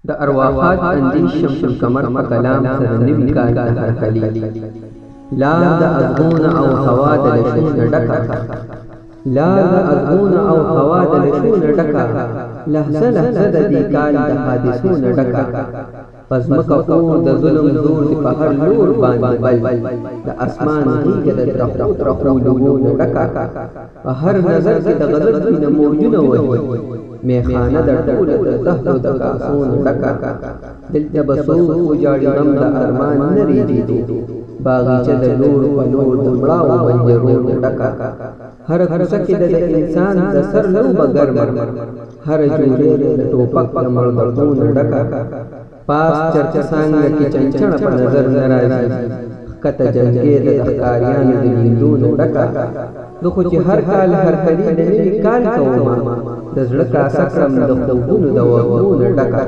د ارواحات اندیش شمس القمر په کلام سره نوي کال د هرکلي لار د ازغون او هوا د لشون ډکا لار د ازغون او هوا د لشون ډکا لحظه لحظه د دې کال د حادثون ډکا پس مکه اور د ظلم زور دی په هر لور باندې بل د اسمان غیږه د ترخو لوګون ډکا په هر نظر کې د غضب وینه موجونه وهي میخانه د ټوله د زهرو د کاسون ډکا دلته بسوق وجاړم د ارمان نه ریږدي باغچه د نور په نور د مړاو بنجرون ډکا هر کوڅه کې د انسان د سر لوبه ګرمر هر جوړې د ټوپک د مړبتون ډکا پاس چرچا څنګه کې چنچڼ په نظر ناراضي کته جنګې د ښکاریانو د لیندون ډکا دغه چې هر کال هر کلی د نوي کال کومه د زړه کاسه کړم د خوبونو د وګونو ډکا